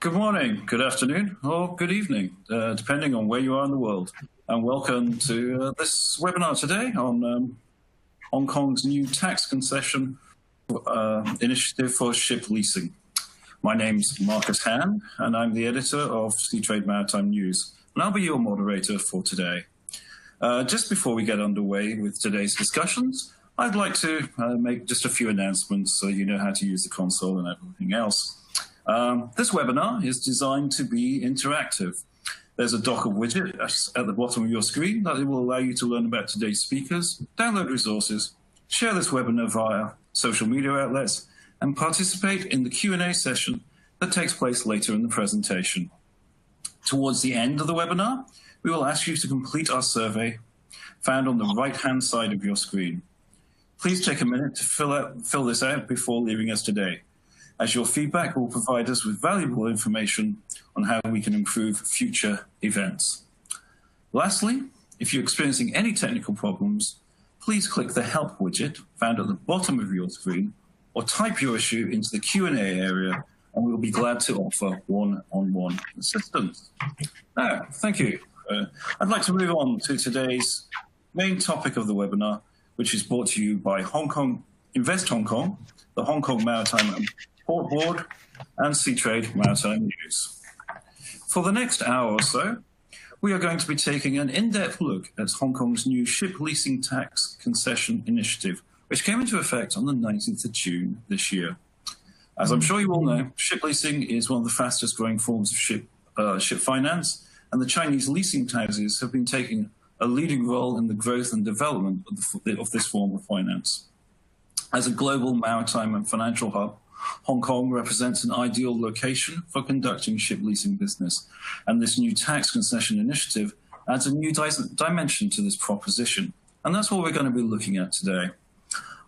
Good morning, good afternoon, or good evening, depending on where you are in the world. And welcome to this webinar today on Hong Kong's new tax concession initiative for ship leasing. My name's Marcus Han, and I'm the editor of Seatrade Maritime News, and I'll be your moderator for today. Just before we get underway with today's discussions, I'd like to make just a few announcements so you know how to use the console and everything else. This webinar is designed to be interactive. There's a docker widget at the bottom of your screen that will allow you to learn about today's speakers, download resources, share this webinar via social media outlets, and participate in the Q&A session that takes place later in the presentation. Towards the end of the webinar, we will ask you to complete our survey found on the right-hand side of your screen. Please take a minute to fill this out before leaving us today, as your feedback will provide us with valuable information on how we can improve future events. Lastly, if you're experiencing any technical problems, please click the Help widget found at the bottom of your screen or type your issue into the Q&A area, and we'll be glad to offer one-on-one assistance. Now, thank you. I'd like to move on to today's main topic of the webinar, which is brought to you by Invest Hong Kong, the Hong Kong Maritime Port Board, and Seatrade Maritime News. For the next hour or so, we are going to be taking an in-depth look at Hong Kong's new ship leasing tax concession initiative, which came into effect on the 19th of June this year. As I'm sure you all know, ship leasing is one of the fastest growing forms of ship finance, and the Chinese leasing houses have been taking a leading role in the growth and development of this form of finance. As a global maritime and financial hub, Hong Kong represents an ideal location for conducting ship leasing business, and this new tax concession initiative adds a new dimension to this proposition, and that's what we're going to be looking at today.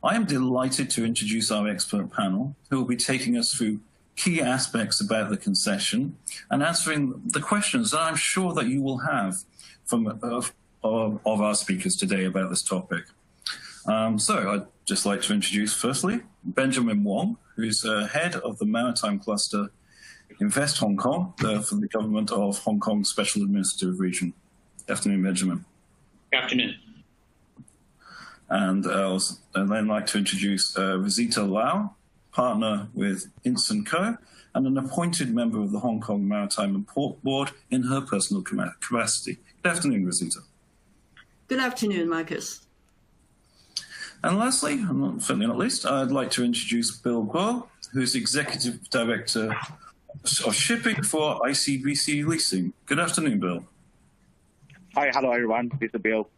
I am delighted to introduce our expert panel, who will be taking us through key aspects about the concession and answering the questions that I'm sure that you will have from of our speakers today about this topic. So I'd just like to introduce, firstly, Benjamin Wong, who's head of the Maritime Cluster, Invest Hong Kong, for the government of Hong Kong Special Administrative Region. Good afternoon, Benjamin. Good afternoon. And I'd then like to introduce Rosita Lau, partner with Ince & Co, and an appointed member of the Hong Kong Maritime and Port Board in her personal capacity. Good afternoon, Rosita. Good afternoon, Marcus. And lastly, and certainly not least, I'd like to introduce Bill Guo, who's Executive Director of Shipping for Icbc Leasing. Good afternoon, Bill. Hi, hello everyone. This is Bill.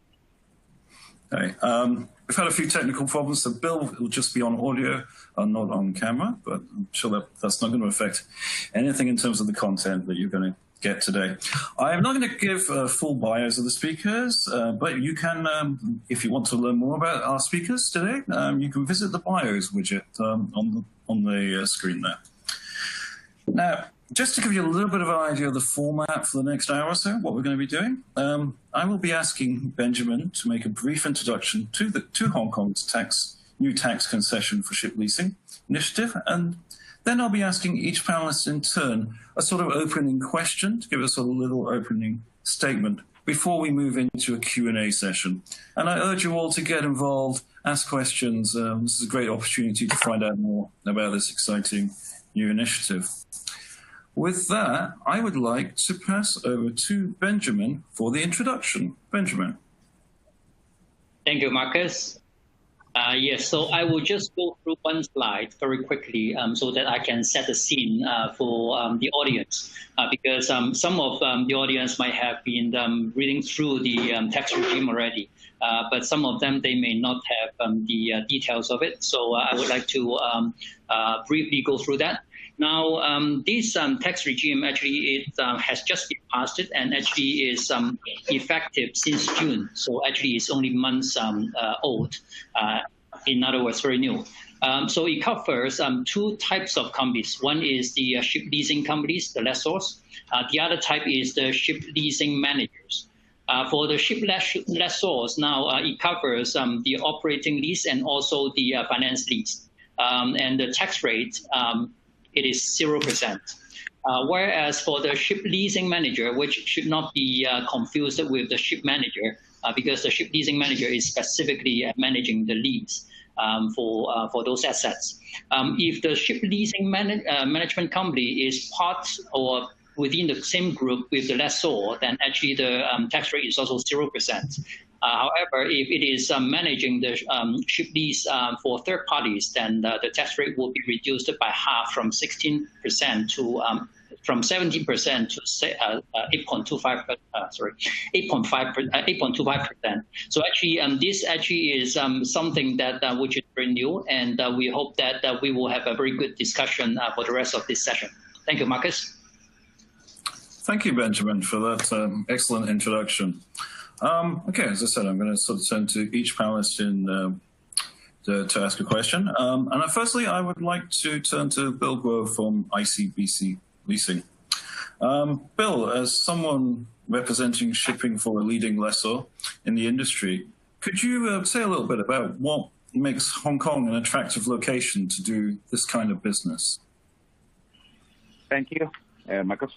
Okay. We've had a few technical problems, so Bill will just be on audio and not on camera, but I'm sure that's not going to affect anything in terms of the content that you're going to get today. I'm not going to give full bios of the speakers, but you can, if you want to learn more about our speakers today, you can visit the bios widget on the screen there. Now, just to give you a little bit of an idea of the format for the next hour or so, what we're going to be doing, I will be asking Benjamin to make a brief introduction to Hong Kong's new tax concession for ship leasing initiative, and then I'll be asking each panelist in turn a sort of opening question to give us a little opening statement before we move into a Q&A session. And I urge you all to get involved, ask questions. This is a great opportunity to find out more about this exciting new initiative. With that, I would like to pass over to Benjamin for the introduction. Benjamin. Thank you, Marcus. Yes, so I will just go through one slide very quickly so that I can set the scene for the audience, because some of the audience might have been reading through the tax regime already, but some of them, they may not have the details of it. So I would like to briefly go through that. Now, this tax regime actually has just been passed and actually is effective since June. So actually it's only months old. In other words, very new. So it covers two types of companies. One is the ship leasing companies, the lessors. The other type is the ship leasing managers. For the ship lessors, now it covers the operating lease and also the finance lease. And the tax rate it is 0%. Whereas for the ship leasing manager, which should not be confused with the ship manager, because the ship leasing manager is specifically managing the lease for those assets. If the ship leasing management company is part or within the same group with the lessor, then actually the tax rate is also 0%. However, if it is managing the ship lease for third parties, then the tax rate will be reduced by half from 16% to from 17% to 8.25%. So actually, this actually is something that which is very new, and we hope that we will have a very good discussion for the rest of this session. Thank you, Marcus. Thank you, Benjamin, for that excellent introduction. Okay, as I said, I'm going to sort of turn to each panelist to ask a question. And firstly, I would like to turn to Bill Guo from Icbc Leasing. Bill, as someone representing shipping for a leading lessor in the industry, could you say a little bit about what makes Hong Kong an attractive location to do this kind of business? Thank you, Marcus.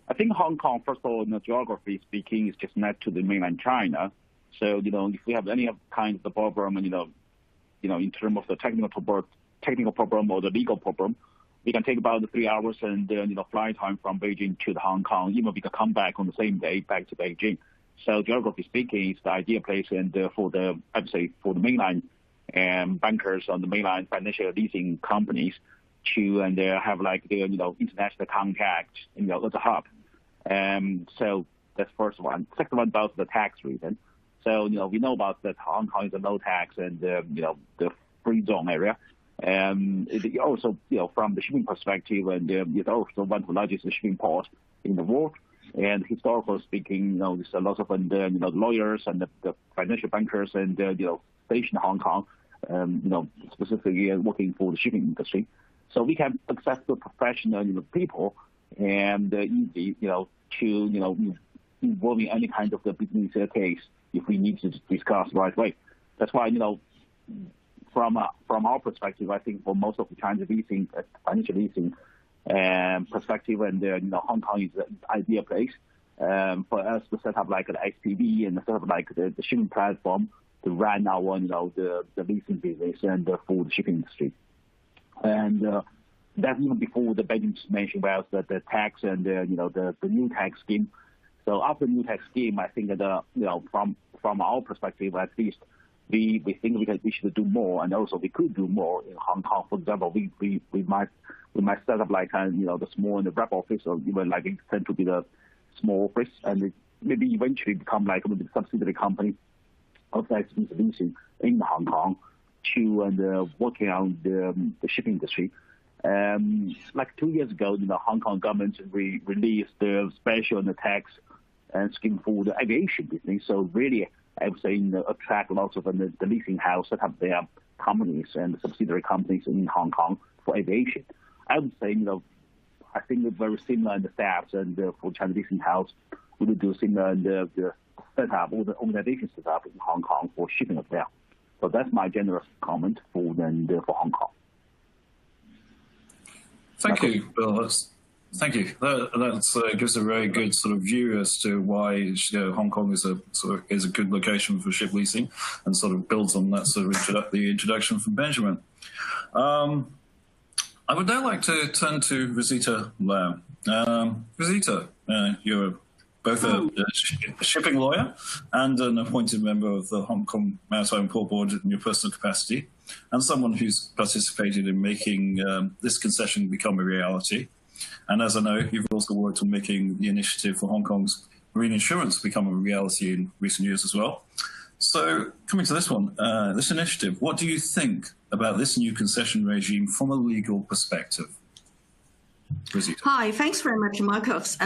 I think Hong Kong, first of all, geography speaking, is just next to the mainland China. So, if we have any kind of the problem, in terms of the technical problem or the legal problem, we can take about 3 hours and, flight time from Beijing to the Hong Kong. Even we can come back on the same day back to Beijing. So, geography speaking, it's the ideal place and for the mainland bankers on the mainland financial leasing companies to have like their international contact as a hub. So that's first one. Second one about the tax reason. So we know about that Hong Kong is a low tax and the free zone area. It also from the shipping perspective, and it's also one of the largest shipping ports in the world. And historically speaking, there's a lot of the lawyers and the financial bankers and stationed in Hong Kong, specifically working for the shipping industry. So we can access the professional people and easy, to involve in any kind of the business case if we need to discuss right away. That's why from our perspective, I think for most of the Chinese leasing, financial leasing perspective, and Hong Kong is an ideal place for us to set up like an SPV and set up like the shipping platform to run our the leasing business and for the shipping industry. And that's even before the Benjamin mentioned about the tax and the new tax scheme. So after the new tax scheme, I think that from our perspective at least, we think we should do more, and also we could do more in Hong Kong. For example, we might set up like the small and the rep office, or even like extend to be the small office, and maybe eventually become like a subsidiary company of Icbc Leasing in Hong Kong to working on the shipping industry. Like 2 years ago, the Hong Kong government released the special tax scheme for the aviation business. So really, I would say attract lots of the leasing house set up their companies and subsidiary companies in Hong Kong for aviation. I would say I think it's very similar in the steps, and for Chinese leasing house, we will do similar in the setup or the organization setup in Hong Kong for shipping as well. So that's my general comment for Hong Kong. Thank you, Bill. Thank you. That gives a very good sort of view as to why Hong Kong is a good location for ship leasing, and sort of builds on that sort of the introduction from Benjamin. I would now like to turn to Rosita Lam. Rosita, you're both a shipping lawyer and an appointed member of the Hong Kong Maritime Port Board in your personal capacity, and someone who's participated in making this concession become a reality. And as I know, you've also worked on making the initiative for Hong Kong's marine insurance become a reality in recent years as well. So coming to this one, this initiative, what do you think about this new concession regime from a legal perspective? Rosita. Hi, thanks very much, Marcus.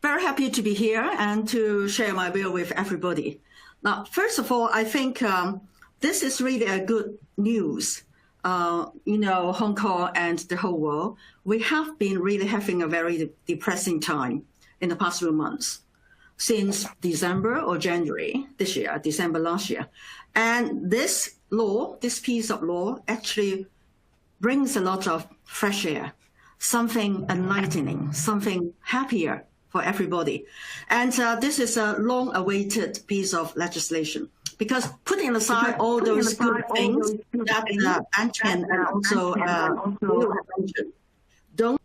Very happy to be here and to share my view with everybody. Now, first of all, I think this is really a good news. Hong Kong and the whole world, we have been really having a very depressing time in the past few months, since December or January this year, December last year. And this piece of law actually brings a lot of fresh air something enlightening, something happier for everybody. And this is a long-awaited piece of legislation, because putting aside all those good things that Benjamin and also Bill have mentioned, don't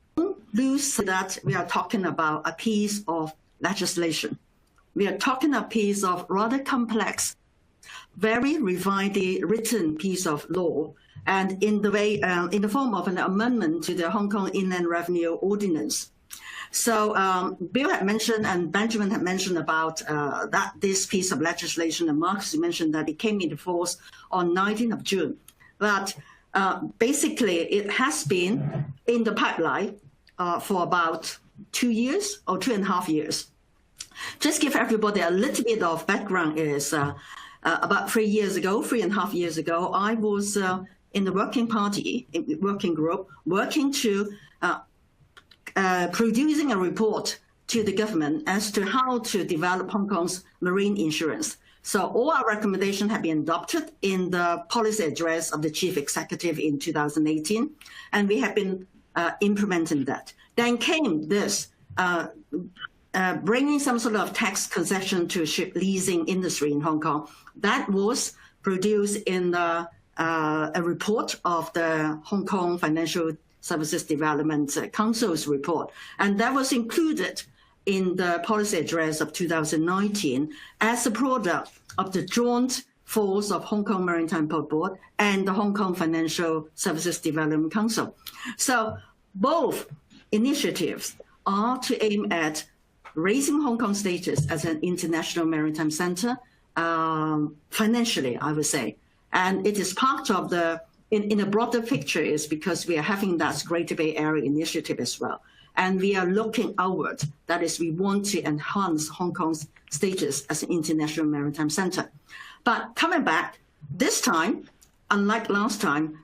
lose that we are talking about a piece of legislation. We are talking a piece of rather complex, very refinedly written piece of law, and in the form of an amendment to the Hong Kong Inland Revenue Ordinance. So Bill had mentioned and Benjamin had mentioned about this piece of legislation, and Marcus mentioned that it came into force on 19th of June. But basically, it has been in the pipeline for about 2 years or 2.5 years. Just give everybody a little bit of background is about 3.5 years ago, I was in the working group, working to producing a report to the government as to how to develop Hong Kong's marine insurance. So all our recommendations have been adopted in the policy address of the chief executive in 2018, and we have been implementing that. Then came this bringing some sort of tax concession to ship leasing industry in Hong Kong. That was produced in a report of the Hong Kong Financial Services Development Council's report, and that was included in the policy address of 2019 as a product of the joint force of Hong Kong Maritime Board and the Hong Kong Financial Services Development Council. So both initiatives are to aim at raising Hong Kong's status as an international maritime center financially, I would say. And it is part of the, in a broader picture, is because we are having that Greater Bay Area initiative as well. And we are looking outward. That is, we want to enhance Hong Kong's status as an international maritime center. But coming back, this time, unlike last time,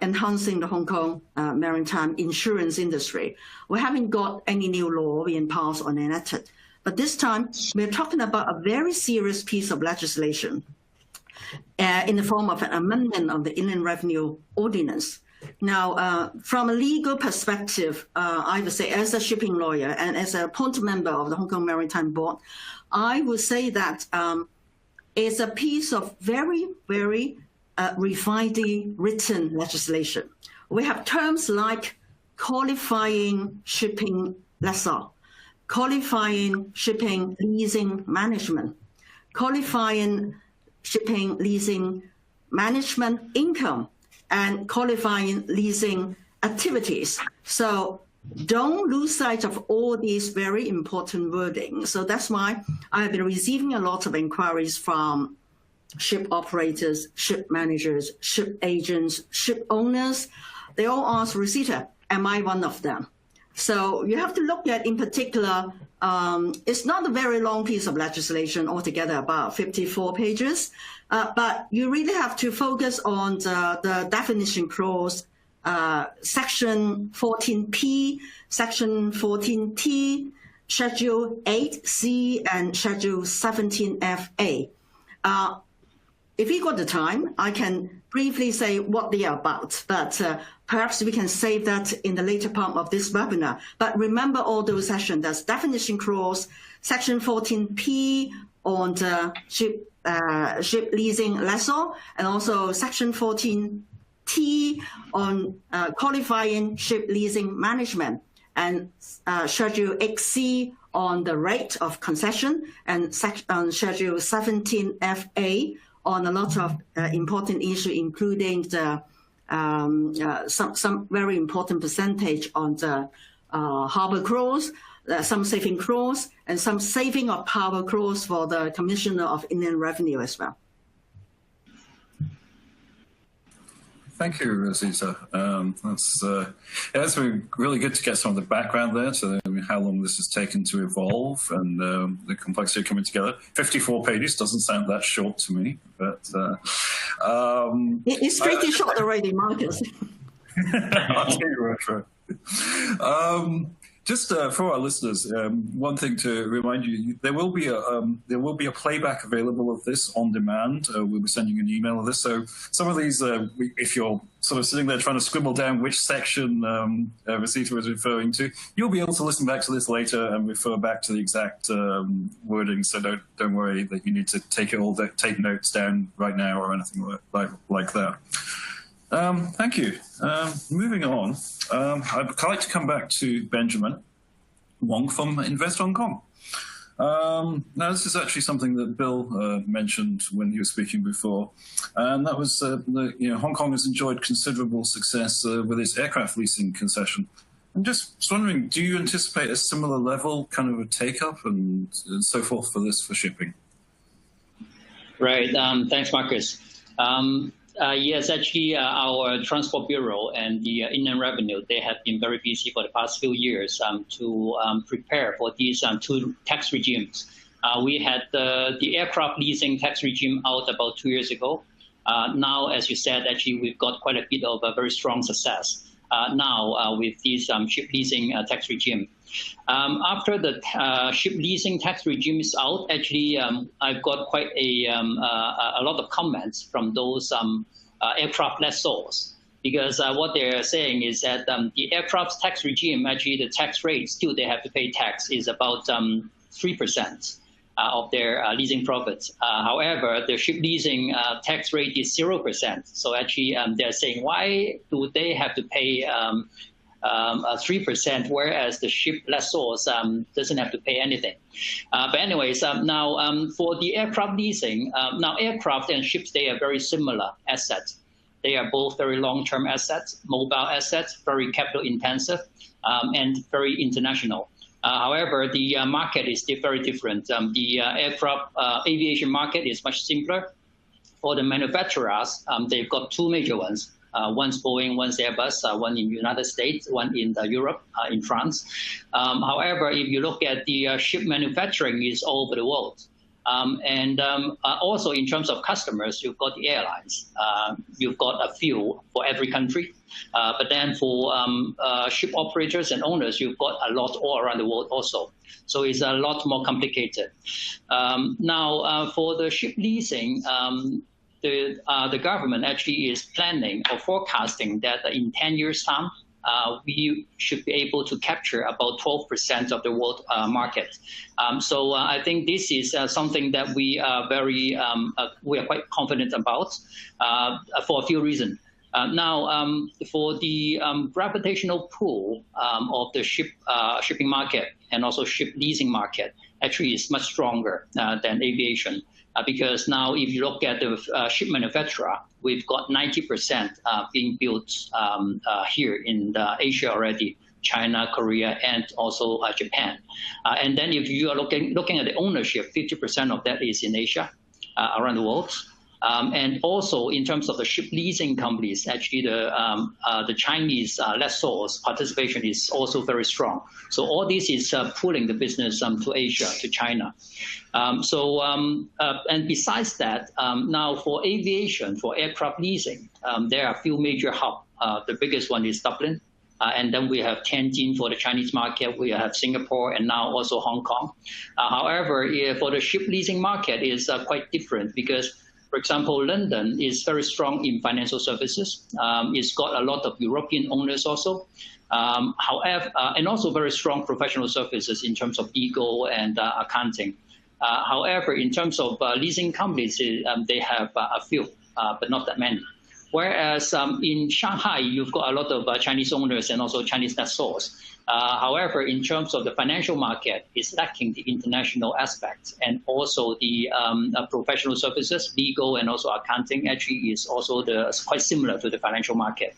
enhancing the Hong Kong maritime insurance industry, we haven't got any new law being passed or enacted. But this time, we're talking about a very serious piece of legislation in the form of an amendment of the Inland Revenue Ordinance. Now, from a legal perspective, I would say as a shipping lawyer and as a appointed member of the Hong Kong Maritime Board, I would say that it's a piece of very, very refinedly written legislation. We have terms like qualifying shipping lessor, qualifying shipping leasing management, qualifying shipping leasing management income, and qualifying leasing activities. So don't lose sight of all these very important wording. So that's why I've been receiving a lot of inquiries from ship operators, ship managers, ship agents, ship owners. They all ask, Rosita, am I one of them? So you have to look at, in particular, it's not a very long piece of legislation altogether, about 54 pages, but you really have to focus on the definition clause, Section 14P, Section 14T, Schedule 8C, and Schedule 17FA. If you got the time, I can briefly say what they are about, but perhaps we can save that in the later part of this webinar. But remember all those sections. That's definition clause, Section 14P on the ship leasing lessor, and also Section 14T on qualifying ship leasing management, and Schedule 8C on the rate of concession, and Schedule 17FA on a lot of important issues, including the some very important percentage on the harbor clause, some saving clause, and some saving of power clause for the Commissioner of Inland Revenue as well. Thank you, Rosita. That's been really good to get some of the background there to how long this has taken to evolve and the complexity coming together. 54 pages doesn't sound that short to me, but it's pretty short already, Marcus. I'll tell you right. Just for our listeners, one thing to remind you: there will be a playback available of this on demand. We'll be sending you an email of this. So some of these, if you're sort of sitting there trying to scribble down which section Rosita was referring to, you'll be able to listen back to this later and refer back to the exact wording. So don't worry that you need to take notes down right now or anything like that. Thank you. Moving on, I'd like to come back to Benjamin Wong from Invest Hong Kong. Now, this is actually something that Bill mentioned when he was speaking before, and that was Hong Kong has enjoyed considerable success with its aircraft leasing concession. I'm just wondering, do you anticipate a similar level, kind of a take-up and so forth for shipping? Right. Thanks, Marcus. Yes, actually, our Transport Bureau and the Inland Revenue, they have been very busy for the past few years to prepare for these two tax regimes. We had the aircraft leasing tax regime out about 2 years ago. Now, as you said, actually, we've got quite a bit of a very strong success now with this ship leasing tax regime. After the ship leasing tax regime is out, actually, I've got quite a lot of comments from those aircraft lessors, because what they're saying is that the aircraft tax regime, actually, the tax rate still they have to pay tax is about 3% of their leasing profits. However, the ship leasing tax rate is 0%. So actually, they're saying, why do they have to pay 3%, whereas the ship lessors doesn't have to pay anything. But anyways, now for the aircraft leasing, now aircraft and ships, they are very similar assets. They are both very long-term assets, mobile assets, very capital intensive, and very international. However, the market is very different. The aircraft aviation market is much simpler. For the manufacturers, they've got two major ones. One's Boeing, one's Airbus, one in the United States, one in Europe, in France. However, if you look at the ship manufacturing, is all over the world. And also in terms of customers, you've got the airlines. You've got a few for every country. But then for ship operators and owners, you've got a lot all around the world also. So it's a lot more complicated. Now, for the ship leasing, the government actually is planning or forecasting that in 10 years' time, we should be able to capture about 12% of the world market. So I think this is something that we are quite confident about for a few reasons. Now, for the gravitational pull of the shipping market and also ship leasing market, actually is much stronger than aviation. Because now if you look at the ship manufacturer, we've got 90% being built here in Asia already, China, Korea, and also Japan. And then if you are looking at the ownership, 50% of that is in Asia, around the world. And also in terms of the ship leasing companies, actually the Chinese lessors participation is also very strong. So all this is pulling the business to Asia, to China. And besides that, now for aviation, for aircraft leasing, there are a few major hubs. The biggest one is Dublin. And then we have Tianjin for the Chinese market. We have Singapore and now also Hong Kong. However, for the ship leasing market is quite different because, for example, London is very strong in financial services. It's got a lot of European owners also. However, and also very strong professional services in terms of legal and accounting. However, in terms of leasing companies, they have a few, but not that many. Whereas in Shanghai, you've got a lot of Chinese owners and also Chinese lessors. However, in terms of the financial market, it's lacking the international aspect, and also the professional services, legal and also accounting actually is also quite similar to the financial market.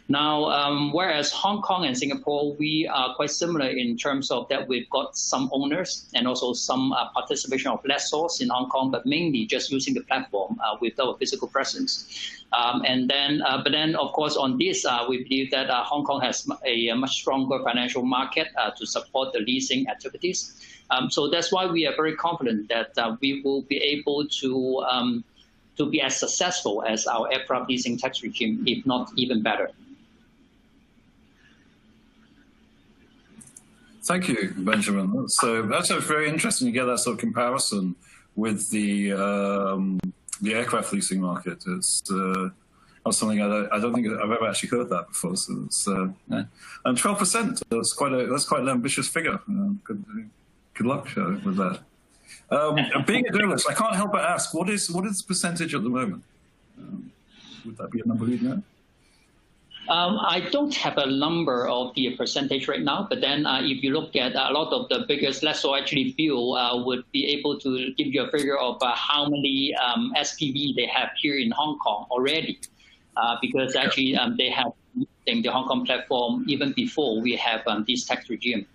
Now, whereas Hong Kong and Singapore, we are quite similar in terms of that we've got some owners and also some participation of lessors in Hong Kong, but mainly just using the platform without a physical presence. But then, of course, on this, we believe that Hong Kong has a much stronger financial market to support the leasing activities. So that's why we are very confident that we will be able to be as successful as our aircraft leasing tax regime, if not even better. Thank you, Benjamin. So that's very interesting to get that sort of comparison with the aircraft leasing market. It's not something I don't think I've ever actually heard that before. So it's and 12%. That's quite an ambitious figure. Good luck with that. Being a journalist, I can't help but ask, what is the percentage at the moment? Would that be a number you'd know? I don't have a number of the percentage right now, but then if you look at a lot of the biggest lessor actually Bill would be able to give you a figure of how many SPV they have here in Hong Kong already, because actually they have the Hong Kong platform even before we have this tax regime.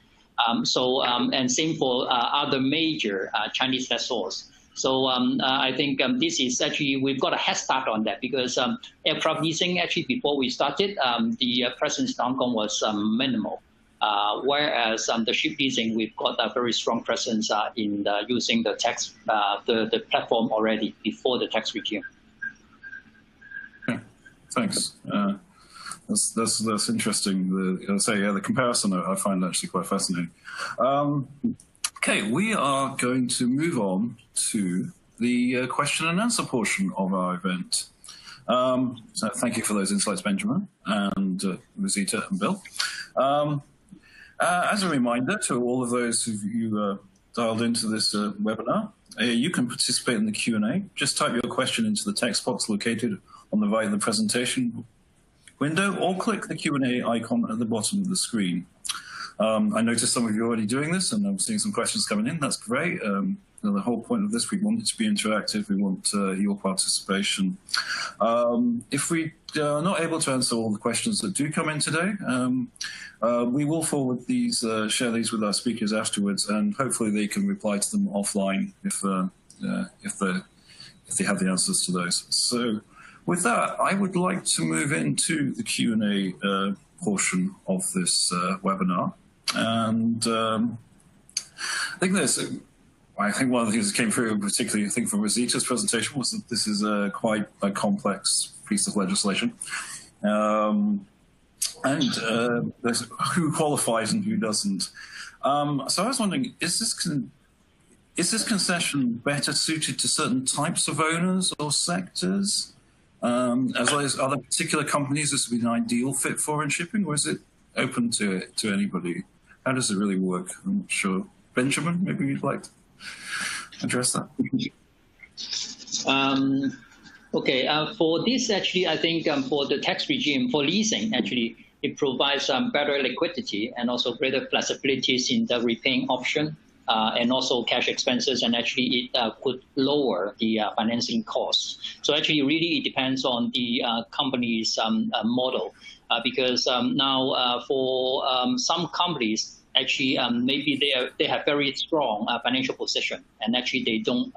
And same for other major Chinese lessors. So I think this is actually, we've got a head start on that because aircraft leasing, actually, before we started, the presence in Hong Kong was minimal. Whereas the ship leasing, we've got a very strong presence in using the tax, the platform already before the tax regime. Okay, thanks. That's interesting. The comparison I find actually quite fascinating. Okay, we are going to move on to the question and answer portion of our event. So thank you for those insights, Benjamin and Rosita and Bill. As a reminder to all of those who dialed into this webinar, you can participate in the Q&A. Just type your question into the text box located on the right of the presentation window, or click the Q&A icon at the bottom of the screen. I noticed some of you are already doing this, and I'm seeing some questions coming in. That's great. The whole point of this, we want it to be interactive. We want your participation. If we are not able to answer all the questions that do come in today, we will forward these, share these with our speakers afterwards, and hopefully they can reply to them offline if they have the answers to those. So with that, I would like to move into the Q&A portion of this webinar. And I think one of the things that came through, particularly I think from Rosita's presentation, was that this is quite a complex piece of legislation. And who qualifies and who doesn't. So I was wondering, is this concession better suited to certain types of owners or sectors? As well as other particular companies this would be an ideal fit for in shipping, or is it open to anybody? How does it really work? I'm not sure. Benjamin, maybe you'd like to address that. Okay, for this actually, I think for the tax regime, for leasing actually, it provides better liquidity and also greater flexibilities in the repaying option. And also cash expenses, and actually it could lower the financing costs. So actually really it depends on the company's model because now for some companies, actually maybe they have very strong financial position, and actually they don't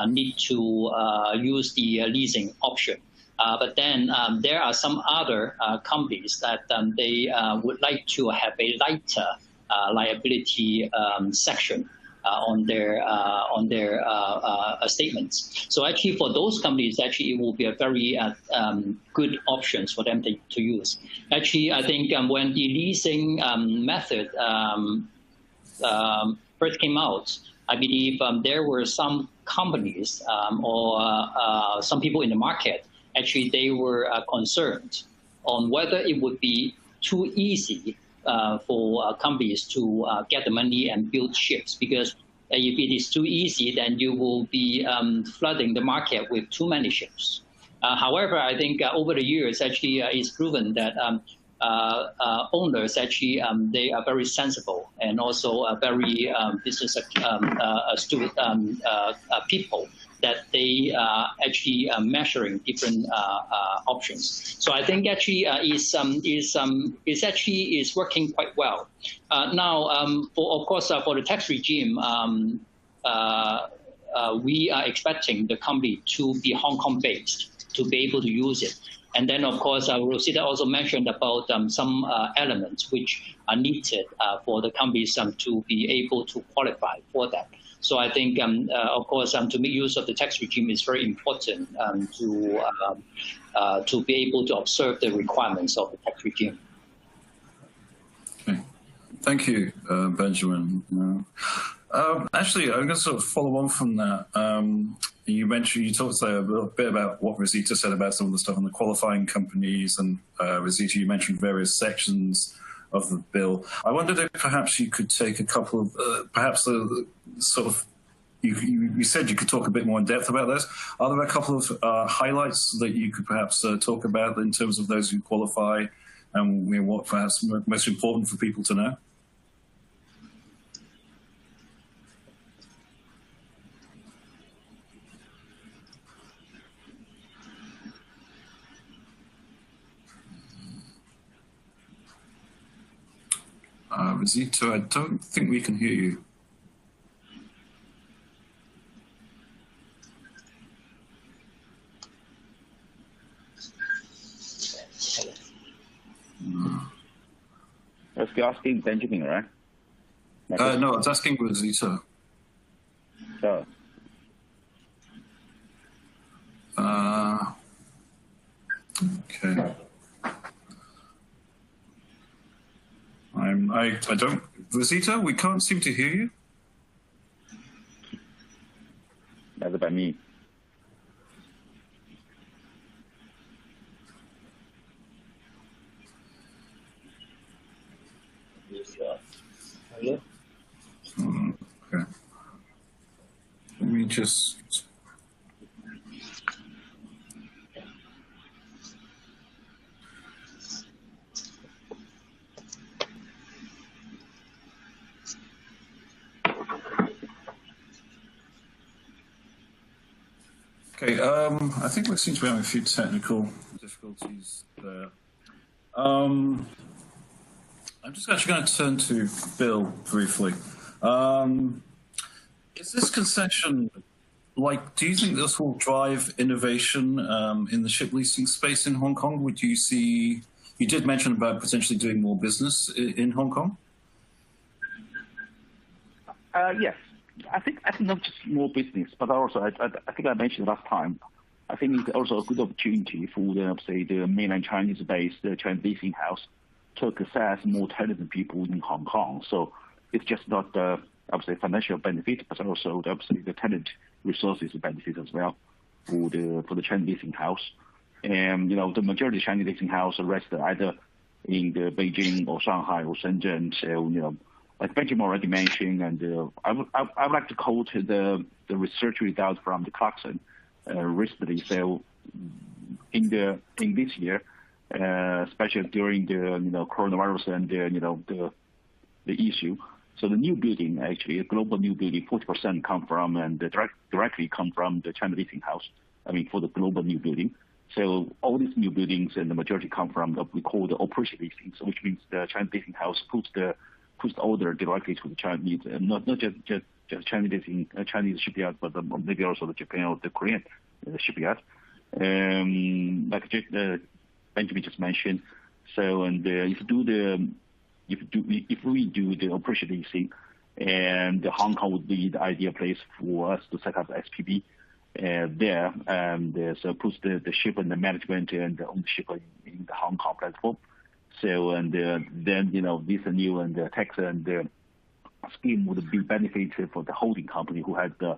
need to use the leasing option. But then there are some other companies that they would like to have a lighter liability section on their statements. So actually, for those companies, actually it will be a very good options for them to use. Actually, I think when the leasing method first came out, I believe there were some companies or some people in the market. Actually, they were concerned on whether it would be too easy for companies to get the money and build ships, because if it is too easy, then you will be flooding the market with too many ships. However, I think over the years, actually, it's proven that owners actually they are very sensible and also very business astute people, that they are actually measuring different options. So I think actually is working quite well. Now, of course, for the tax regime, we are expecting the company to be Hong Kong based to be able to use it. And then, of course, Rosita also mentioned about some elements which are needed for the companies to be able to qualify for that. So I think, of course, to make use of the tax regime is very important to be able to observe the requirements of the tax regime. Okay. Thank you, Benjamin. Actually, I'm going to sort of follow on from that. You talked a little bit about what Rosita said about some of the stuff on the qualifying companies, and Rosita, you mentioned various sections of the bill. I wondered if perhaps you could take a couple of, perhaps the sort of, you said you could talk a bit more in depth about those. Are there a couple of highlights that you could perhaps talk about in terms of those who qualify, and what perhaps most important for people to know? Rosita, I don't think we can hear you. You're asking Benjamin, right? No, I was asking Rosita. Sure. Okay. I don't, Rosita, we can't seem to hear you. That's about me. Okay. Let me just. Okay, I think we seem to be having a few technical difficulties there. I'm just actually going to turn to Bill briefly. Is this concession, do you think this will drive innovation in the ship leasing space in Hong Kong? Would you see, you did mention about potentially doing more business in Hong Kong? Yes. I think not just more business, but also I think I mentioned last time. I think it's also a good opportunity for the mainland Chinese-based Chinese leasing house to access more talented people in Hong Kong. So it's just not financial benefit, but also the talent resources benefit as well for the Chinese leasing house. And the majority of Chinese leasing house rest either in the Beijing or Shanghai or Shenzhen. So like Benjamin already mentioned, and I would like to quote the research results from the Clarkson recently. So in this year, especially during the coronavirus and the issue, so the new building, actually a global new building, 40% come from and directly come from the China leasing house. I mean, for the global new building. So all these new buildings and the majority come from what we call the operation leasing, so which means the China leasing house puts the order directly to the Chinese, not just Chinese leasing, Chinese shipyard, but maybe also the Japan or the Korean shipyard. Like Benjamin just mentioned. So and if we do the operation leasing, and Hong Kong would be the ideal place for us to set up SPV there, and so puts the ship and the management and the ownership in the Hong Kong platform. So and then this new and the tax and the scheme would be beneficial for the holding company who had the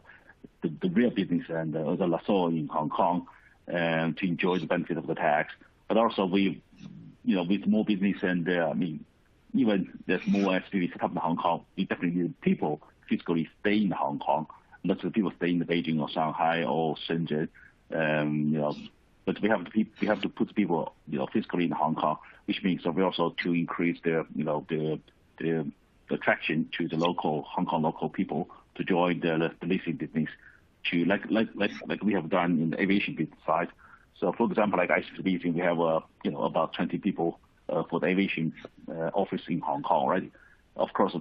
real business and the lessor in Hong Kong, and to enjoy the benefit of the tax. But also with more business and even there's more SPV set up in Hong Kong, we definitely need people physically stay in Hong Kong, not just people stay in Beijing or Shanghai or Shenzhen. But we have to put people physically in Hong Kong, which means that we also to increase the attraction to the local Hong Kong local people to join the leasing business, to like we have done in the aviation business side. So for example, like Icbc Leasing, we have about 20 people for the aviation office in Hong Kong already. Of course,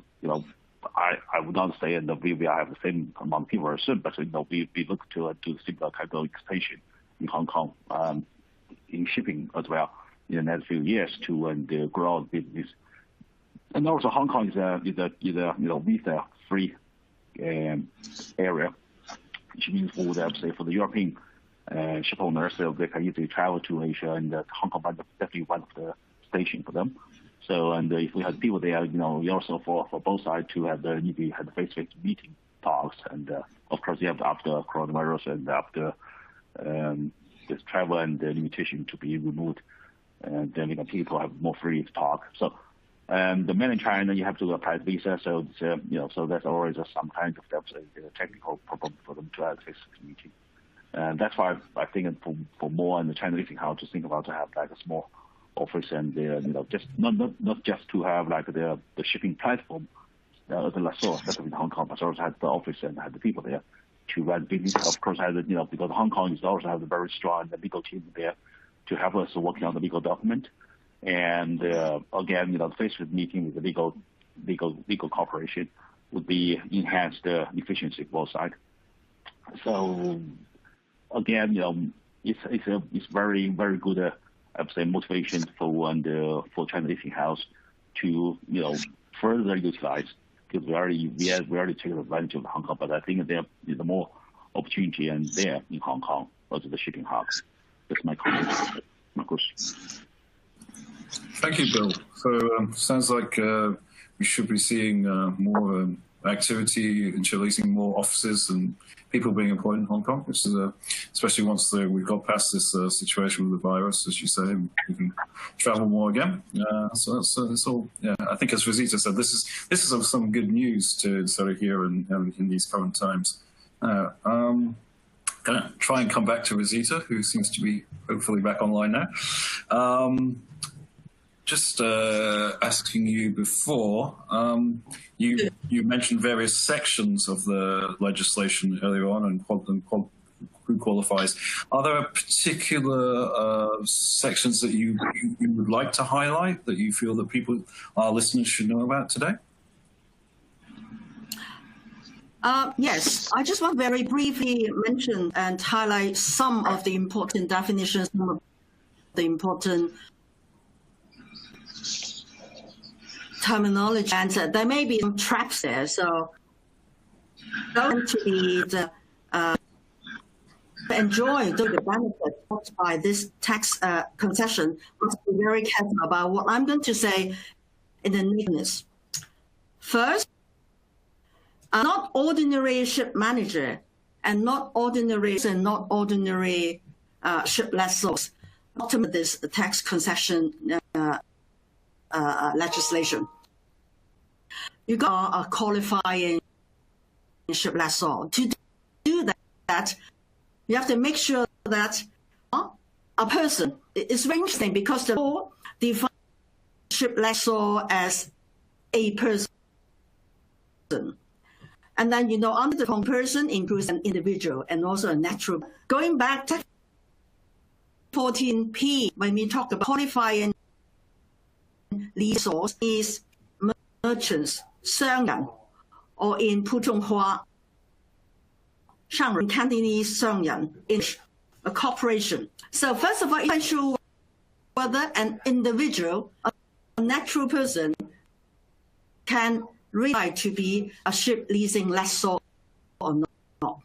I would not say that we have the same amount of people very soon, but we look to do similar kind of expansion in Hong Kong in shipping as well in the next few years to grow the business. And also Hong Kong is a visa-free area, which means for the European ship owners, so they can easily travel to Asia, and Hong Kong is definitely one of the stations for them. So, and if we had people there, you also for both sides to have the face-to-face meeting talks, and of course you have after coronavirus and after this travel and the limitation to be removed, and then people have more free to talk. So, the mainland China, you have to apply visa, so it's, so that's always some kind of a technical problem for them to have a face-to-face meeting. And that's why I think for more in the China leasing house to think about to have like a small office and just not just to have like the shipping platform, the lessor, especially in Hong Kong, but also have the office and have the people there to run business. Of course, because Hong Kong is also have a very strong legal team there to help us working on the legal document. And again, the face-to-face meeting with the legal cooperation would be enhance the efficiency of both sides. So again, it's very, very good. I would say motivation for China leasing house to further utilize, because we already taken advantage of Hong Kong, but I think there is more opportunity and there in Hong Kong as the shipping hub. That's my comment, Marcus. Thank you, Bill. So sounds like we should be seeing more activity in leasing, more offices and people being employed in Hong Kong, which is especially once we've got past this situation with the virus, as you say, and we can travel more again. So it's all. Yeah, I think as Rosita said, this is some good news to sort of hear in these current times. Gonna try and come back to Rosita, who seems to be hopefully back online now. Just asking you before, you mentioned various sections of the legislation earlier on and who qualifies. Are there particular sections that you would like to highlight that you feel that our listeners should know about today? Yes, I just want to very briefly mention and highlight some of the important definitions, some of the important terminology, and there may be some traps there. So, going to be enjoy the benefits by this tax concession, must be very careful about what I'm going to say in the neatness. First, not ordinary ship manager and not ordinary ship lessors. Ultimately, this tax concession legislation. You got a qualifying ship lessor. To do that, you have to make sure that a person, it's very interesting because the law defines ship lessor as a person. And then, under the term person includes an individual and also a natural. Going back to 14P, when we talk about qualifying lessors, is merchants, 商人, or in 普通话, 商人, Cantonese 商人, in a corporation. So first of all, I'm sure whether an individual, a natural person, can really to be a ship leasing lessor or not.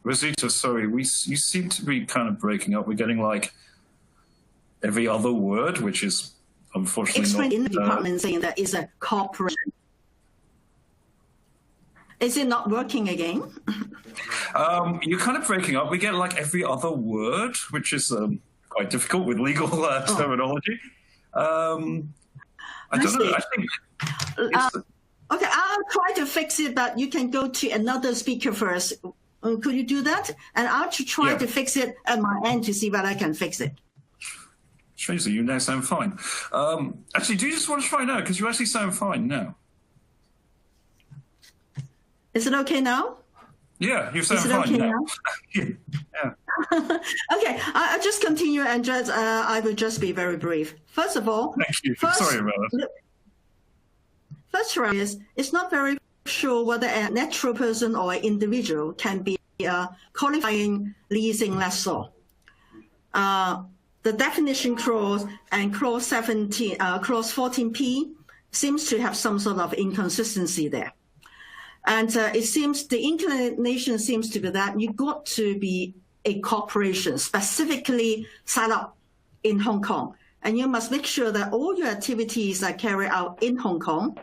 Rosita, sorry, you seem to be kind of breaking up. We're getting like every other word, which is unfortunately Explain not... in the department saying that it's a corporation. Is it not working again? You're kind of breaking up. We get like every other word, which is quite difficult with legal terminology. I don't know. I think... Okay, I'll try to fix it, but you can go to another speaker first. Could you do that? And I'll try to fix it at my end to see whether I can fix it. Strangely, you now sound fine. Actually, do you just want to try now? Because you actually sound fine now. Is it okay now? Yeah, you sound fine now. Yeah. Okay, I'll just continue and I will just be very brief. First of all, thank you. Sorry about that. First, it's not very sure whether a natural person or an individual can be a qualifying leasing lessor. The definition clause and clause 14P seems to have some sort of inconsistency there. And it seems the inclination seems to be that you got to be a corporation specifically set up in Hong Kong. And you must make sure that all your activities are carried out in Hong Kong.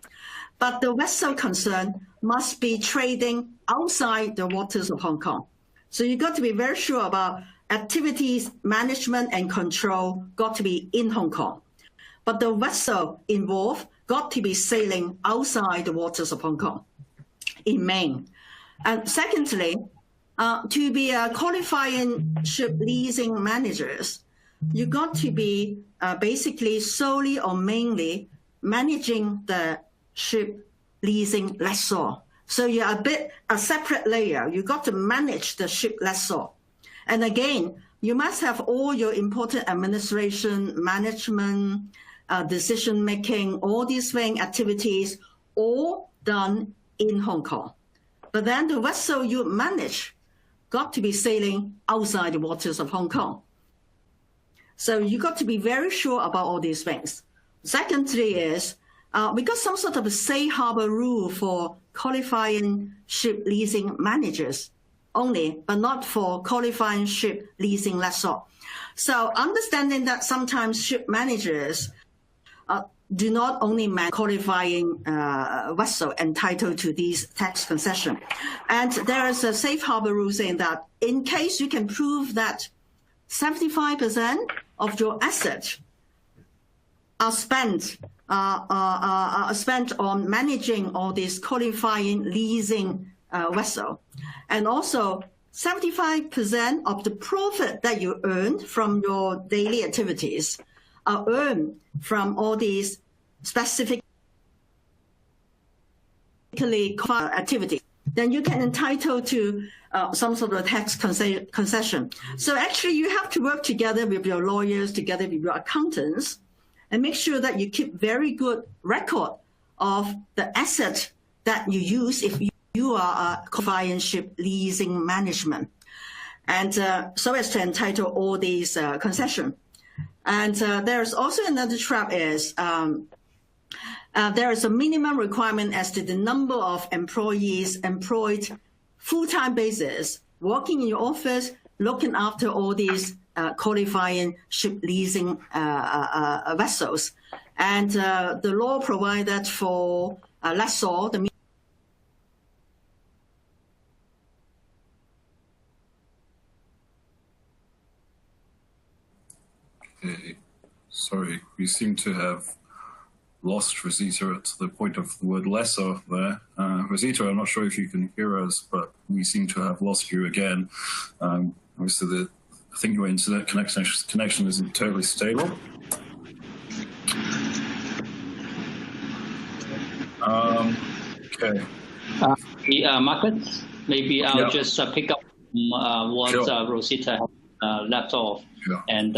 But the vessel concerned must be trading outside the waters of Hong Kong. So you got to be very sure about activities, management, and control got to be in Hong Kong. But the vessel involved got to be sailing outside the waters of Hong Kong in Maine. And secondly, to be a qualifying ship leasing managers, you got to be basically solely or mainly managing the ship leasing lessor. So you're a separate layer. You got to manage the ship lessor. And again, you must have all your important administration, management, decision-making, all these things, activities, all done in Hong Kong. But then the vessel you manage got to be sailing outside the waters of Hong Kong. So you got to be very sure about all these things. Secondly is, we got some sort of a safe harbor rule for qualifying ship leasing managers only, but not for qualifying ship leasing lessor. So understanding that sometimes ship managers do not only manage qualifying vessel entitled to these tax concession. And there is a safe harbor rule saying that in case you can prove that 75% of your assets are spent on managing all these qualifying leasing vessel, and also 75% of the profit that you earn from your daily activities are earned from all these specifically activities, then you can entitle to some sort of tax concession. So actually you have to work together with your lawyers, together with your accountants, and make sure that you keep very good record of the asset that you use if you are a qualifying ship leasing management. And so as to entitle all these concession. And there's also another trap is there is a minimum requirement as to the number of employees employed full-time basis, working in your office, looking after all these qualifying ship leasing vessels. And the law provides that for lessor, the Okay. Sorry, we seem to have lost Rosita at the point of the word lessor there. Rosita, I'm not sure if you can hear us, but we seem to have lost you again. Obviously, I think your internet connection isn't totally stable. Okay. Marcus, maybe I'll just pick up what Rosita left off. Sure. And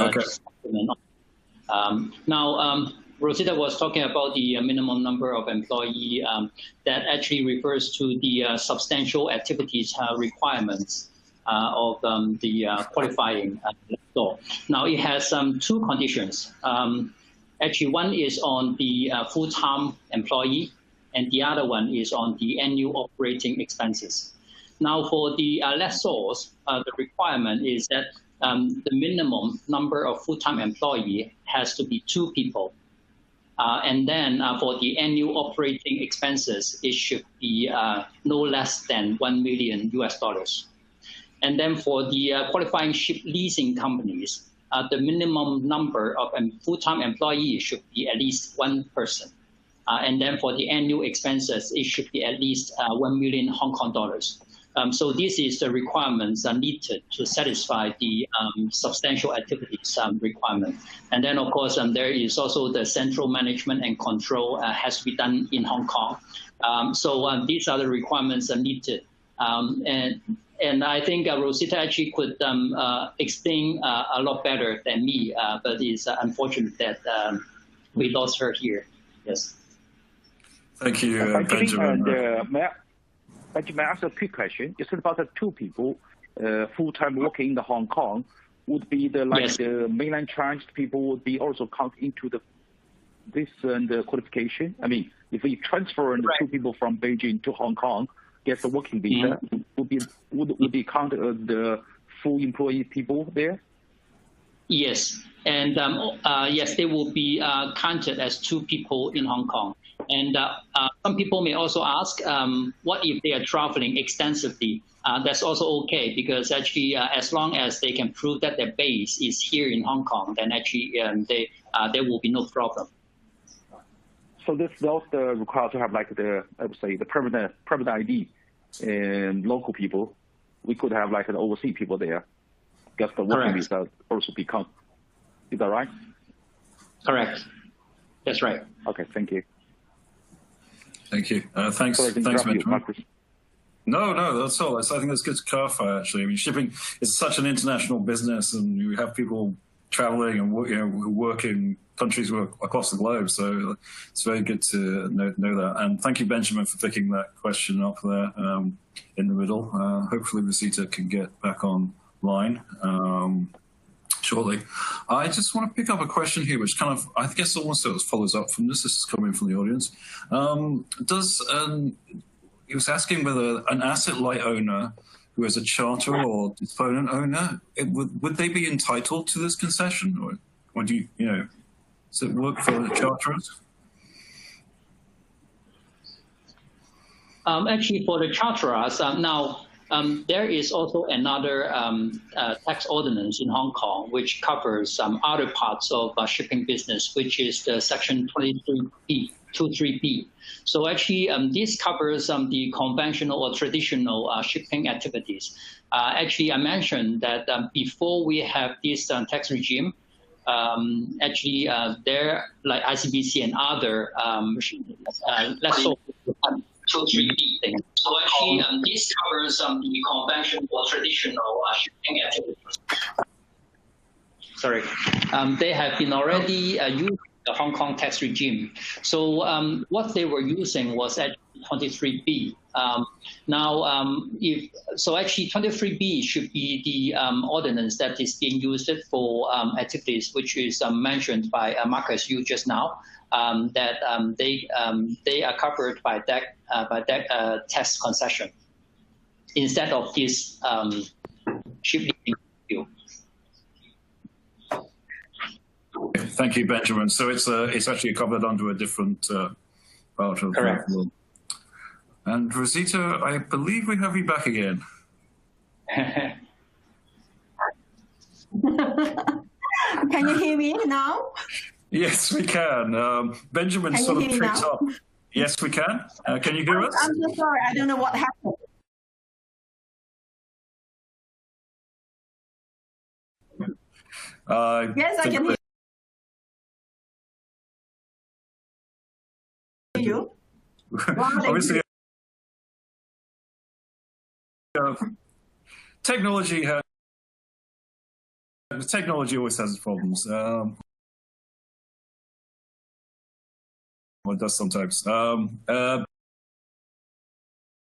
Rosita was talking about the minimum number of employee that actually refers to the substantial activities requirements of the qualifying law. Now it has two conditions. Actually, one is on the full-time employee, and the other one is on the annual operating expenses. Now for the lessors, the requirement is that the minimum number of full-time employee has to be 2 people. And then for the annual operating expenses, it should be no less than $1 million. And then for the qualifying ship leasing companies, the minimum number of full-time employees should be at least 1 person. And then for the annual expenses, it should be at least 1 million Hong Kong dollars. So this is the requirements needed to satisfy the substantial activities requirement. And then, of course, there is also the central management and control has to be done in Hong Kong. So these are the requirements needed. And I think Rosita actually could explain a lot better than me, but it's unfortunate that we lost her here. Yes. Thank you, Benjamin. May I ask a quick question? It's about the 2 people full-time working in the Hong Kong. Would be the the mainland Chinese people would be also count into this qualification? I mean, if we transfer the 2 people from Beijing to Hong Kong, get the working visa, would be counted as the full employee people there? Yes, and yes, they will be counted as 2 people in Hong Kong. And some people may also ask, what if they are traveling extensively? That's also okay, because actually, as long as they can prove that their base is here in Hong Kong, then actually there will be no problem. So this is also required to have like I would say the permanent ID and local people. We could have like an overseas people there. Just the working visa also be counted. Is that right? Correct. That's right. Okay, thank you. Thank you. Thanks, Benjamin. No, that's all. I think that's good to clarify, actually. I mean, shipping is such an international business, and you have people traveling and who work in countries across the globe. So it's very good to know that. And thank you, Benjamin, for picking that question up there in the middle. Hopefully, Rosita can get back online shortly. I just want to pick up a question here, which kind of, I guess, almost follows up from this. This is coming from the audience. He was asking whether an asset-light owner who has a charter or disponent owner, would they be entitled to this concession, or do does it work for the charterers? Actually, for the charterers, now there is also another tax ordinance in Hong Kong which covers some other parts of shipping business, which is the Section 23B. So actually, this covers the conventional or traditional shipping activities. Actually, I mentioned that before we have this tax regime, actually, there, like Icbc and other, let's say, 23B things. So actually, this covers the conventional or traditional shipping activities. Sorry, they have been already using the Hong Kong tax regime. So what they were using was actually 23B. So actually 23B should be the ordinance that is being used for activities which is mentioned by Marcus Yu just now, that they are covered by that tax concession instead of this shipping review. Thank you, Benjamin. So it's actually covered under a different part of the law. And Rosita, I believe we have you back again. Can you hear me now? Yes, we can. Benjamin sort of picked up. Yes, we can. Can you hear us? I'm so sorry. I don't know what happened. Yes, I can hear you. Obviously, technology always has its problems. Well, it does sometimes.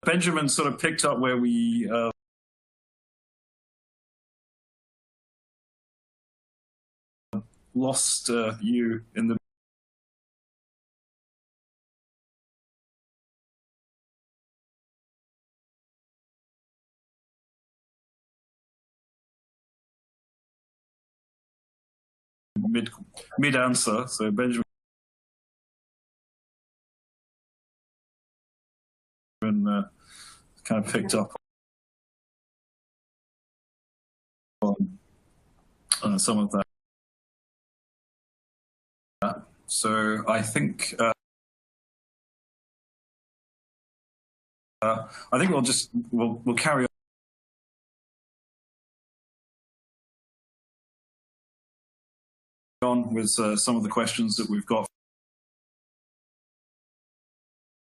Benjamin sort of picked up where we lost you in the mid answer. So Benjamin kind of picked up on some of that. So I think we'll carry on with some of the questions that we've got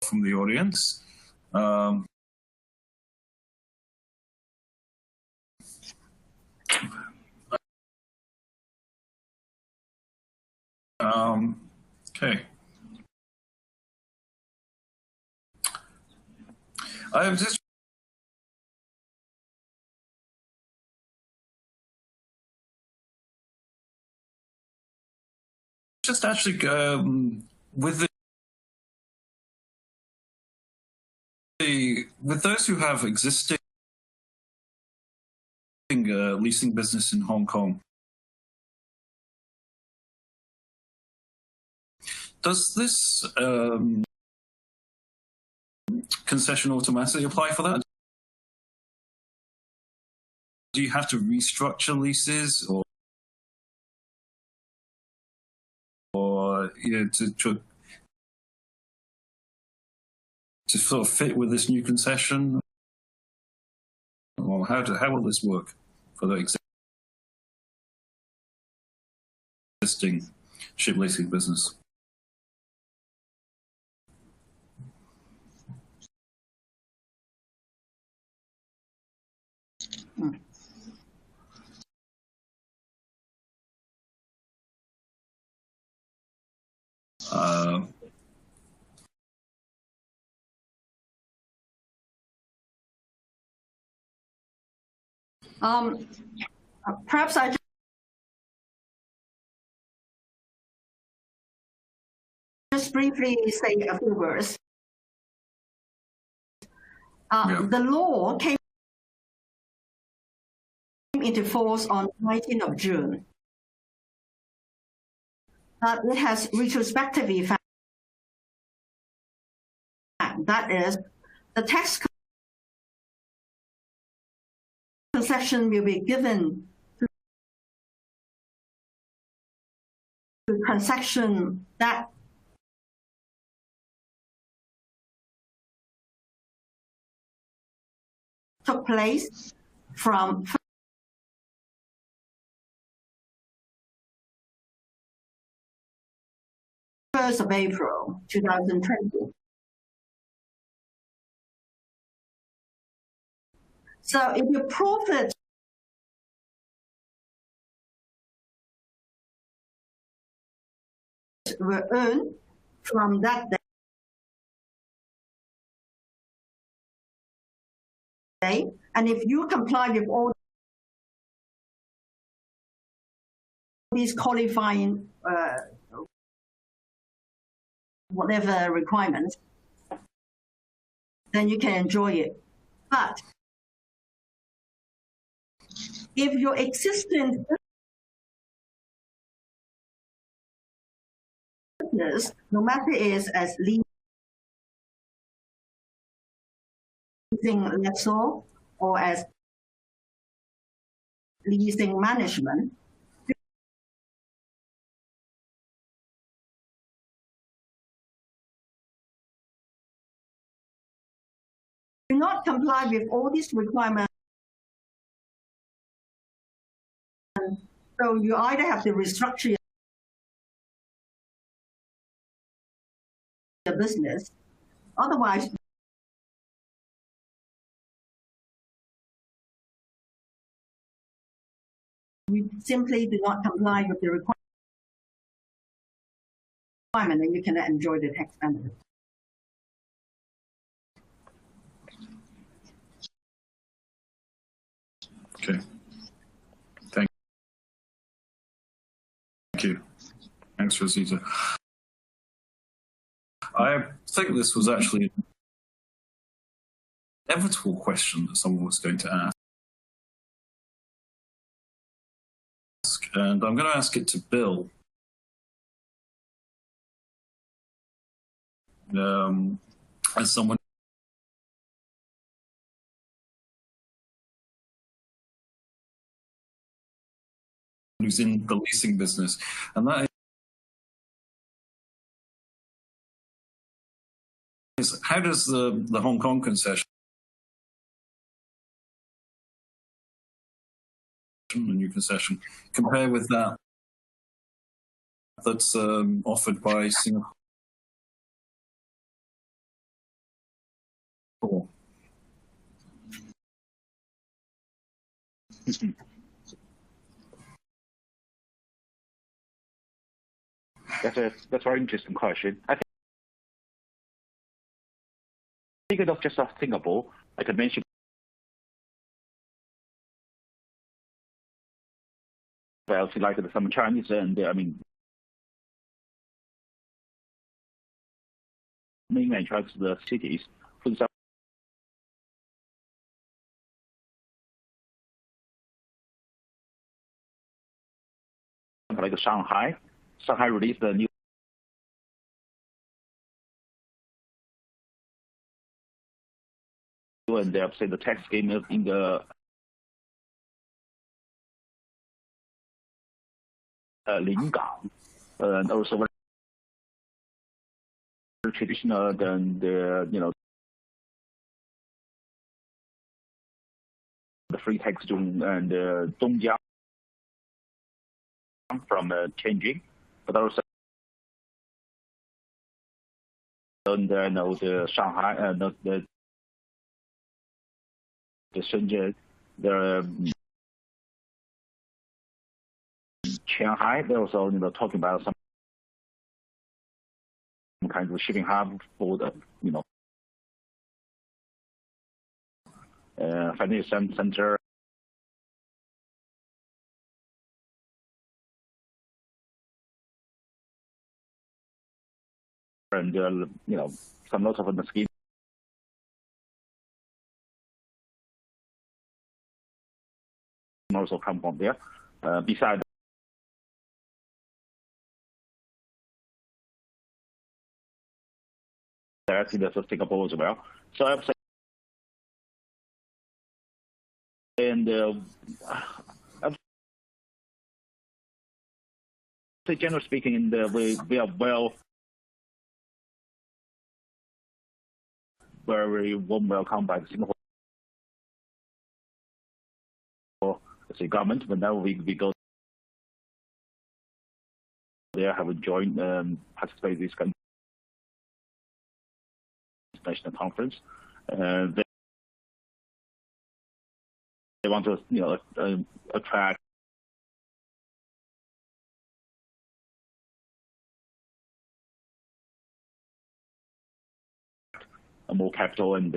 from the audience. Okay. I was just actually with those who have existing leasing business in Hong Kong. Does this concession automatically apply for that? Do you have to restructure leases, or to sort of fit with this new concession? Or how will this work for the existing ship leasing business? Perhaps I just briefly say a few words. The law came into force on 19th of June. It has retrospective effect. That is, the tax concession will be given to transaction that took place from 1st of April 2020. So if your profits were earned from that day, and if you comply with all these qualifying whatever requirements, then you can enjoy it. But if your existing business, no matter it is as leasing lessor or as leasing management, do not comply with all these requirements. So you either have to restructure your business, otherwise you simply do not comply with the requirement, and you cannot enjoy the tax benefit. Okay. Thank you. Thanks, Rosita. I think this was actually an inevitable question that someone was going to ask, and I'm going to ask it to Bill. As someone who's in the leasing business, and that is, how does the Hong Kong concession, the new concession, compare with that that's offered by Singapore? That's a very interesting question. I think it's not just Singapore. Like I mentioned, well, like some Chinese and mainland Chinese the cities, for example, like Shanghai. Shanghai released a new and they have said the tax scheme is in the Lingang, and also very traditional than the the free tax zone and Dongjiang from Tianjin, but also and the Shanghai and the Shenzhen, the Shanghai. They're also talking about some kind of shipping hub for the financial center. And some lots of the scheme also come from there. Besides, I think that's Singapore as well. So I've said, and I'd say generally speaking, we are very warm welcome by the Singapore government. Whenever we go there, have a joint participate in this kind of national conference. They want to attract more capital and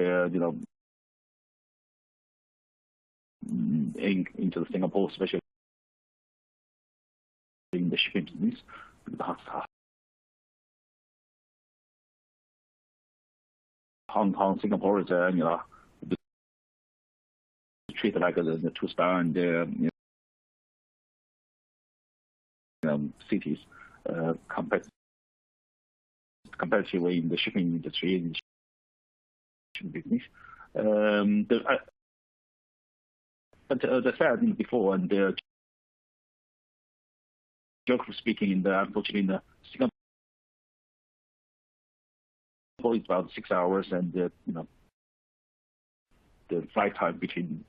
into Singapore, especially in the shipping business. Hong Kong, Singapore is treated like the two-star and cities comparatively in the shipping industry and shipping business. But as I said before, and geographically speaking, unfortunately, in the Singapore is about 6 hours, and the flight time between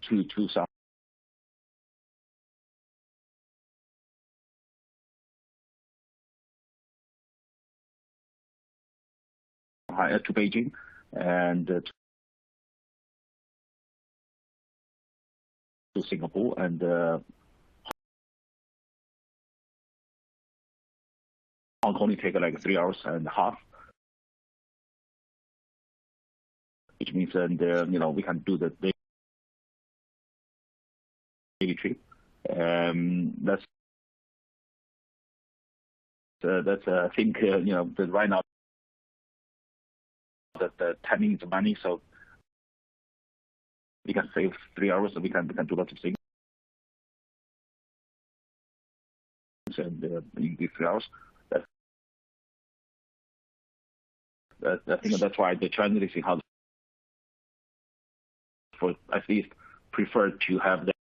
two South. To Beijing and to Singapore, and Hong Kong only take like 3 hours and a half, which means we can do the daily trip. That's I think that right now that the timing is money, so we can save 3 hours, and we can do lots of things. And in these 3 hours, I think that's why the Chinese leasing house for at least prefer to have the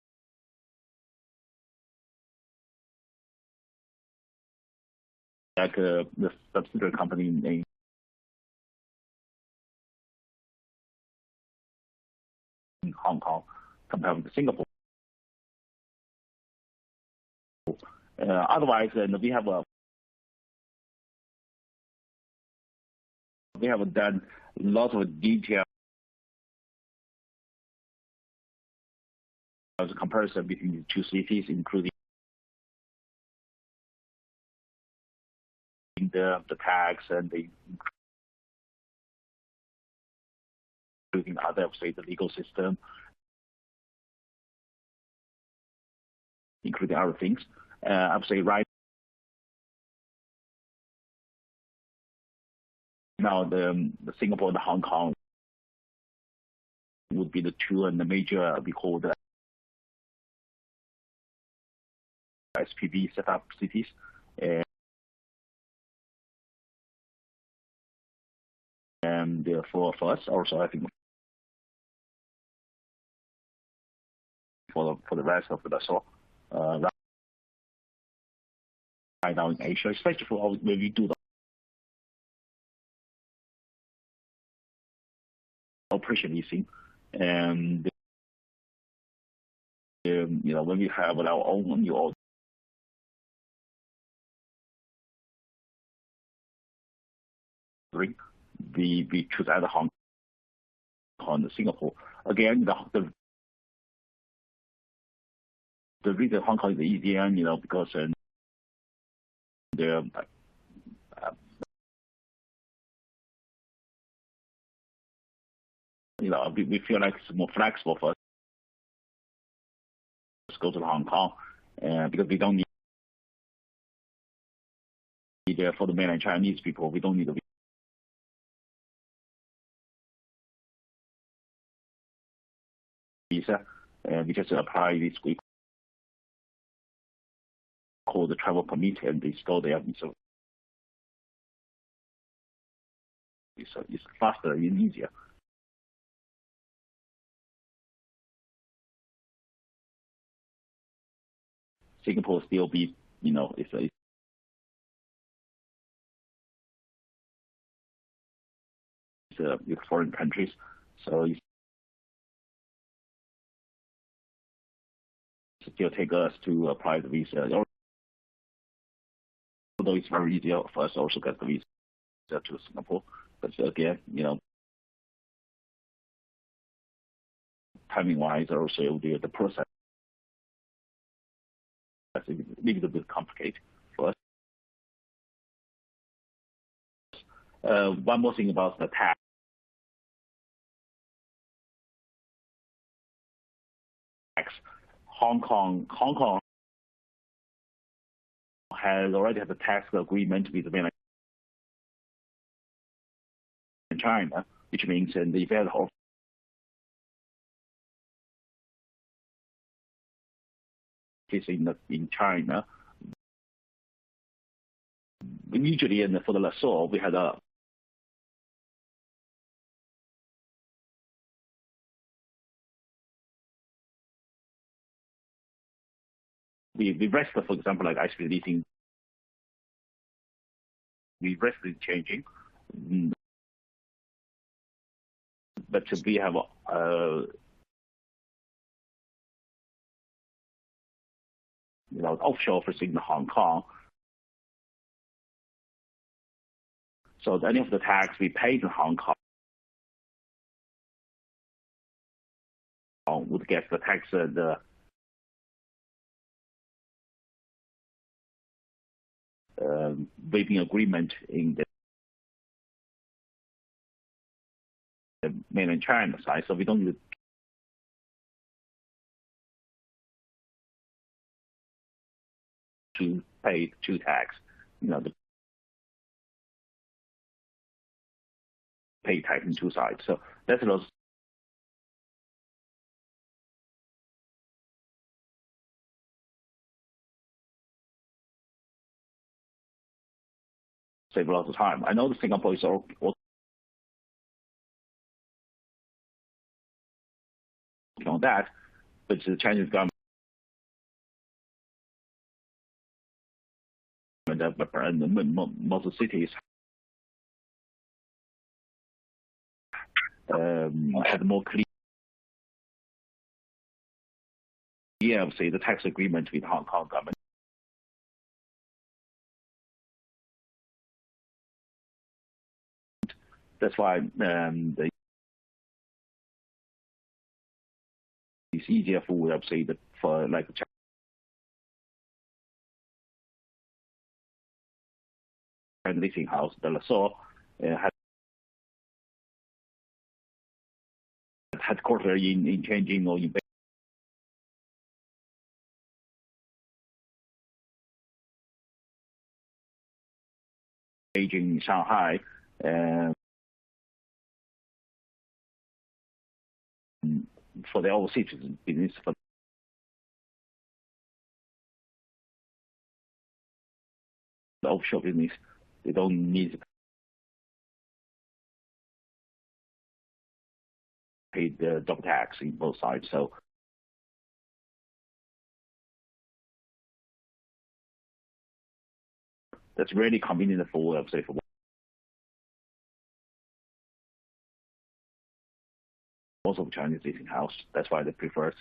subsidiary company in Hong Kong compared with Singapore. Otherwise, we have done lots of detailed comparison between the two cities, including the tax and including other, say, the legal system, including other things. I would say right now the Singapore and Hong Kong would be the two and the major, we call the SPV set up cities. And for us also, I think for the rest of the vessel, right now in Asia, especially for when we do the operation leasing, and when we have our own new order, we choose either Hong Kong or Singapore. Again, the reason Hong Kong is easier, because we feel like it's more flexible for us to go to Hong Kong, because we don't need for the mainland Chinese people, we don't need a visa, and we just apply this we call the travel permit, and they store there. So it's faster and easier. Singapore still be, it's foreign countries, so it still take us to apply the visa. Although it's very easy for us to also get the visa to Singapore, but again, timing-wise, also the process is a little bit complicated for us. One more thing about the tax. Hong Kong has already had a tax agreement with the mainland China, which means in the event of in China, usually for the lessor, we had we rest, for example, like Icbc Leasing, we rest in changing, but we have offshore office in Hong Kong. So any of the tax we paid in Hong Kong would get the tax waiving agreement in the mainland China side, so we don't need to pay two tax, pay tax in two sides. So that's a lot. Save a lot of time. I know the Singapore is all on that, but the Chinese government and most of the cities had more clear, say, the tax agreement with Hong Kong government. That's why it's easier for, say, for like China leasing house, the lessor had headquarters in Tianjin or in Beijing, Shanghai, for the overseas business. the offshore business, they don't need to pay the double tax in both sides. So that's really convenient for, say, for most of Chinese leasing house. That's why they prefer to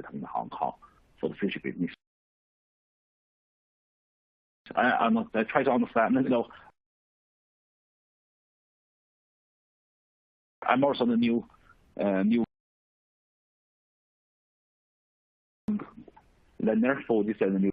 come to Hong Kong for the future business. I try to understand, I'm also the new lender for this and the new